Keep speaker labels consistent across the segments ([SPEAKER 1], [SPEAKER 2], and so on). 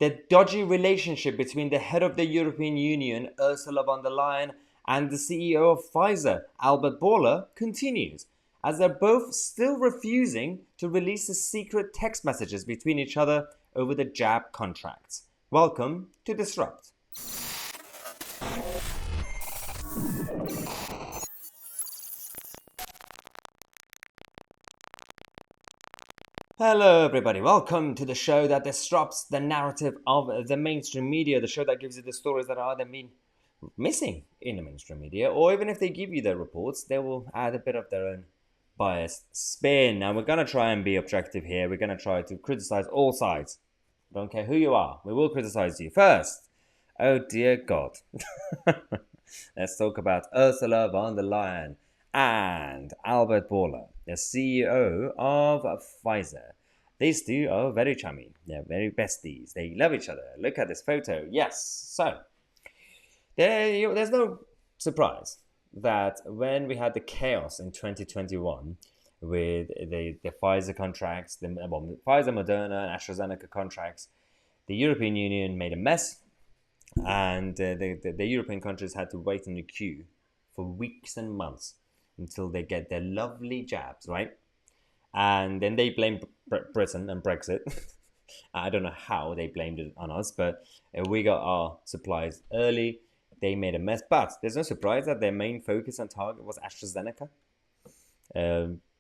[SPEAKER 1] The dodgy relationship between the head of the European Union, Ursula von der Leyen, and the CEO of Pfizer, Albert Bourla, continues, as they're both still refusing to release the secret text messages between each other over the jab contracts. Welcome to Disrupt. Hello everybody, welcome to the show that disrupts the narrative of the mainstream media, the show that gives you the stories that are either been missing in the mainstream media, or even if they give you their reports, they will add a bit of their own biased spin. Now we're going to try and be objective here, we're going to try to criticize all sides. Don't care who you are, we will criticize you. First, oh dear God, let's talk about Ursula von der Leyen and Albert Bourla, the CEO of Pfizer. These two are very chummy. They're very besties. They love each other. Look at this photo. Yes. So, there's no surprise that when we had the chaos in 2021 with the Pfizer contracts, the Pfizer, Moderna, and AstraZeneca contracts, the European Union made a mess, and the European countries had to wait in the queue for weeks and months until they get their lovely jabs, right? And then they blame Britain and Brexit. I don't know how they blamed it on us, but we got our supplies early. They made a mess, but there's no surprise that their main focus and target was AstraZeneca,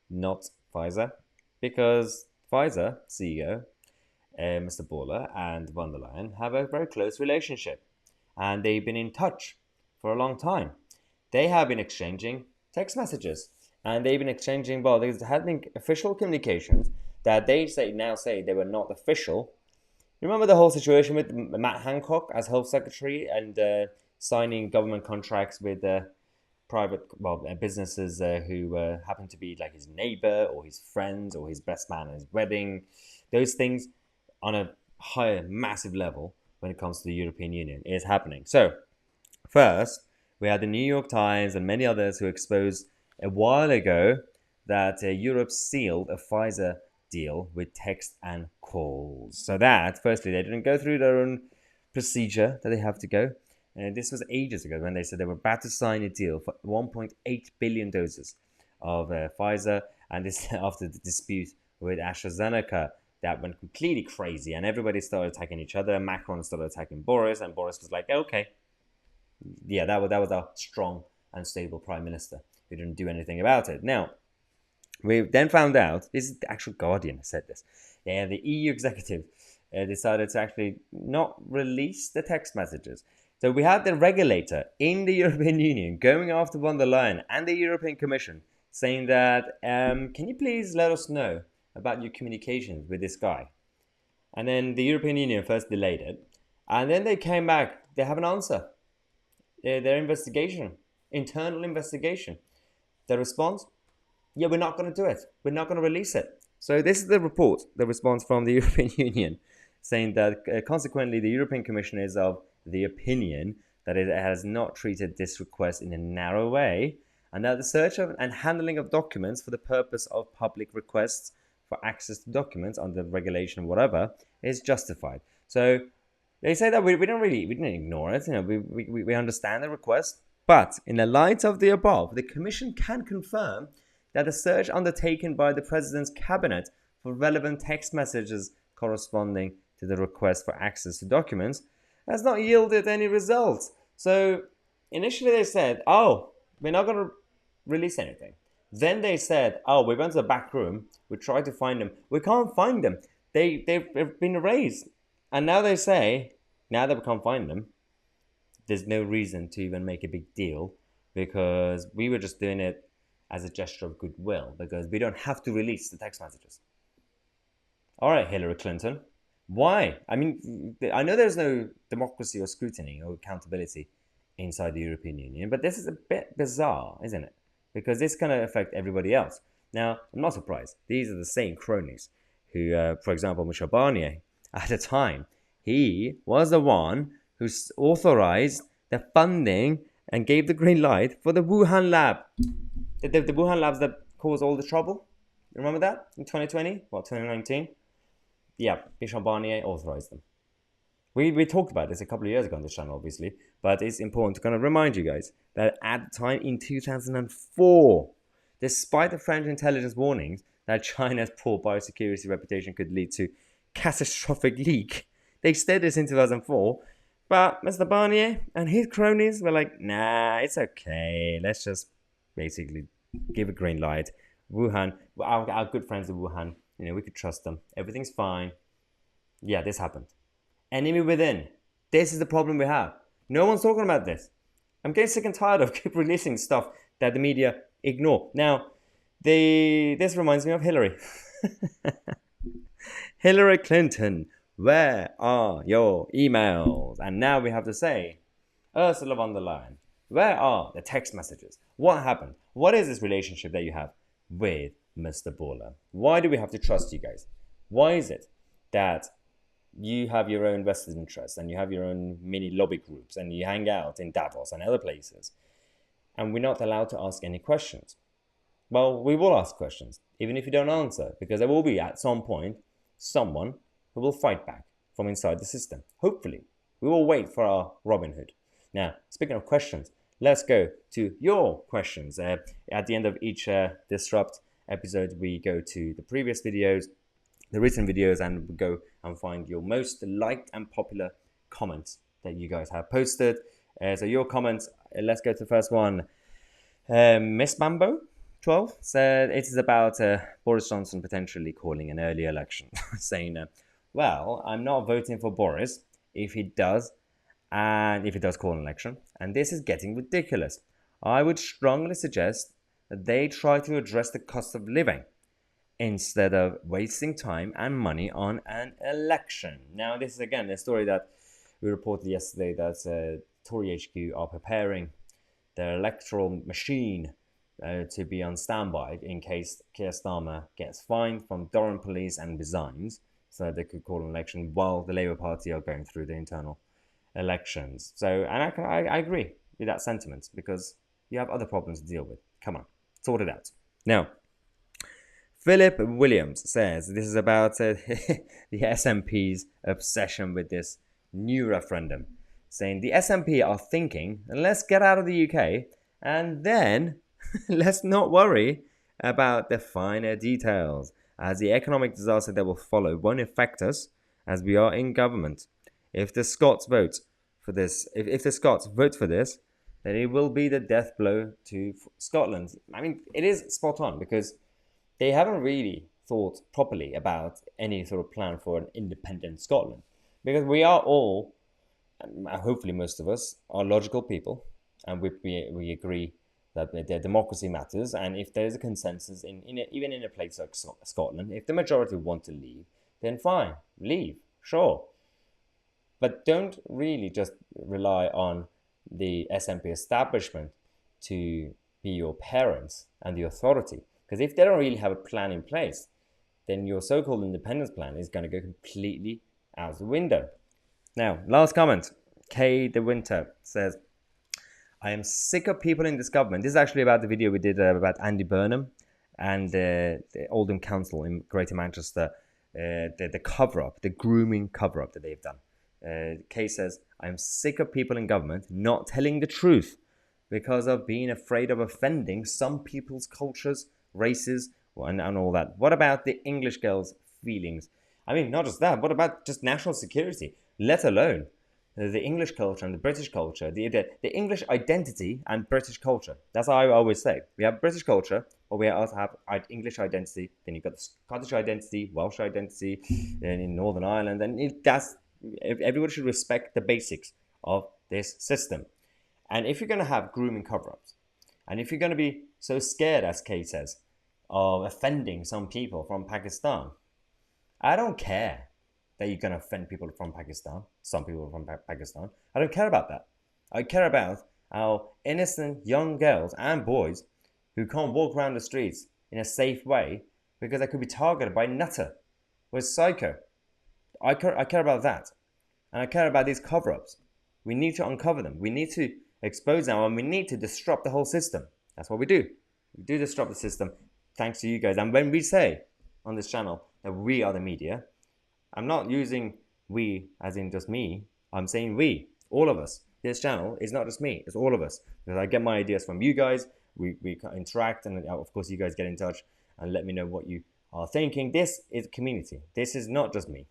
[SPEAKER 1] not Pfizer, because Pfizer CEO, Mr. Bourla and von der Leyen have a very close relationship, and they've been in touch for a long time. They have been exchanging text messages, and they've been exchanging, well, there's having official communications that they now say they were not official. Remember the whole situation with Matt Hancock as Health Secretary and signing government contracts with private businesses who happen to be like his neighbor or his friends or his best man at his wedding. Those things on a higher, massive level when it comes to the European Union is happening. So, first, we had the New York Times and many others who exposed a while ago that Europe sealed a Pfizer deal with text and calls. So that, firstly, they didn't go through their own procedure that they have to go. This was ages ago when they said they were about to sign a deal for 1.8 billion doses of Pfizer, and this after the dispute with AstraZeneca that went completely crazy, and everybody started attacking each other. Macron started attacking Boris, and Boris was like, okay. Yeah, that was our strong and stable prime minister who didn't do anything about it. Now, we then found out, this is the actual Guardian who said this, the EU executive decided to actually not release the text messages. So we had the regulator in the European Union going after von der Leyen and the European Commission saying that, can you please let us know about your communications with this guy? And then the European Union first delayed it, and then they came back, they have an answer. Their investigation, internal investigation. The response, yeah, we're not going to do it. We're not going to release it. So this is the report, the response from the European Union, saying that consequently the European Commission is of the opinion that it has not treated this request in a narrow way, and that the search of and handling of documents for the purpose of public requests for access to documents under regulation, whatever, is justified. So they say that we didn't ignore it. You know, we understand the request, but in the light of the above, the Commission can confirm that the search undertaken by the President's Cabinet for relevant text messages corresponding to the request for access to documents has not yielded any results. So initially they said, oh, we're not going to release anything. Then they said, oh, we went to the back room, we tried to find them, we can't find them. They've been erased. And now they say, now that we can't find them, there's no reason to even make a big deal because we were just doing it as a gesture of goodwill because we don't have to release the text messages. All right, Hillary Clinton, why? I mean, I know there's no democracy or scrutiny or accountability inside the European Union, but this is a bit bizarre, isn't it? Because this kind of affect everybody else. Now, I'm not surprised. These are the same cronies who, for example, Michel Barnier, at the time, he was the one who authorized the funding and gave the green light for the Wuhan lab. The Wuhan labs that caused all the trouble. Remember that in 2020? Well, 2019? Yeah, Michel Barnier authorized them. We talked about this a couple of years ago on this channel, obviously, but it's important to kind of remind you guys that at the time in 2004, despite the French intelligence warnings that China's poor biosecurity reputation could lead to catastrophic leak, they said this in 2004. But Mr. Barnier and his cronies were like, nah, it's okay. Let's just basically give a green light. Wuhan, our good friends in Wuhan, we could trust them. Everything's fine. Yeah, this happened. Enemy within. This is the problem we have. No one's talking about this. I'm getting sick and tired of keep releasing stuff that the media ignore. Now, this reminds me of Hillary. Hillary Clinton, where are your emails? And now we have to say, Ursula von der Leyen, where are the text messages? What happened? What is this relationship that you have with Mr. Baller? Why do we have to trust you guys? Why is it that you have your own vested interests and you have your own mini lobby groups and you hang out in Davos and other places and we're not allowed to ask any questions? Well, we will ask questions, even if you don't answer, because there will be at some point someone who will fight back from inside the system. Hopefully, we will wait for our Robin Hood. Now, speaking of questions, let's go to your questions. At the end of each Disrupt episode, we go to the previous videos, the written videos, and we go and find your most liked and popular comments that you guys have posted. So your comments, let's go to the first one. Miss Bambo 12 said it is about Boris Johnson potentially calling an early election, saying, well, I'm not voting for Boris if he does call an election, and this is getting ridiculous. I would strongly suggest that they try to address the cost of living instead of wasting time and money on an election. Now, this is again the story that we reported yesterday that Tory HQ are preparing their electoral machine to be on standby in case Keir Starmer gets fined from Durham Police and resigns, so they could call an election while the Labour Party are going through the internal elections. So, and I agree with that sentiment because you have other problems to deal with. Come on, sort it out. Now, Philip Williams says this is about the SNP's obsession with this new referendum, saying the SNP are thinking, let's get out of the UK and then let's not worry about the finer details, as the economic disaster that will follow won't affect us as we are in government. If the Scots vote for this, then it will be the death blow to Scotland. I mean, it is spot on because they haven't really thought properly about any sort of plan for an independent Scotland. Because we are all, hopefully most of us, are logical people, and we agree that the democracy matters. And if there is a consensus, even in a place like Scotland, if the majority want to leave, then fine, leave, sure. But don't really just rely on the SNP establishment to be your parents and the authority. Because if they don't really have a plan in place, then your so-called independence plan is going to go completely out the window. Now, last comment. Kay De Winter says, I am sick of people in this government. This is actually about the video we did about Andy Burnham and the Oldham Council in Greater Manchester, the cover-up, the grooming cover-up that they've done. Kay says, I am sick of people in government not telling the truth because of being afraid of offending some people's cultures, races, and all that. What about the English girls' feelings? I mean, not just that. What about just national security? Let alone the English culture and the British culture, the English identity and British culture. That's how I always say. We have British culture, or we also have English identity. Then you've got the Scottish identity, Welsh identity, and in Northern Ireland. And everybody should respect the basics of this system. And if you're going to have grooming cover-ups, and if you're going to be so scared, as Kate says, of offending some people from Pakistan, I don't care that you're going to offend people from Pakistan, some people from Pakistan. I don't care about that. I care about our innocent young girls and boys who can't walk around the streets in a safe way because they could be targeted by nutter or psycho. I care about that. And I care about these cover-ups. We need to uncover them. We need to expose them, and we need to disrupt the whole system. That's what we do. We do disrupt the system thanks to you guys. And when we say on this channel that we are the media, I'm not using we, as in just me, I'm saying we, all of us. This channel is not just me, it's all of us. Because I get my ideas from you guys, we interact, and of course you guys get in touch and let me know what you are thinking. This is community. This is not just me.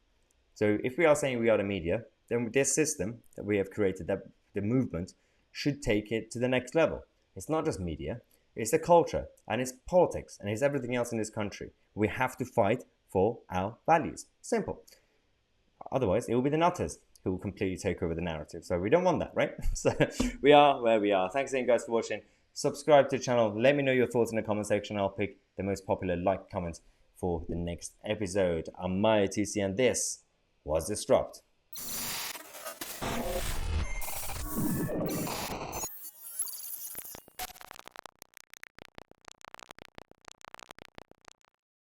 [SPEAKER 1] So if we are saying we are the media, then this system that we have created, that the movement, should take it to the next level. It's not just media, it's the culture, and it's politics, and it's everything else in this country. We have to fight for our values. Simple. Otherwise, it will be the nutters who will completely take over the narrative. So we don't want that, right? So we are where we are. Thanks again, guys, for watching. Subscribe to the channel. Let me know your thoughts in the comment section. I'll pick the most popular comments for the next episode. I'm Maya Tousi, and this was Disrupt.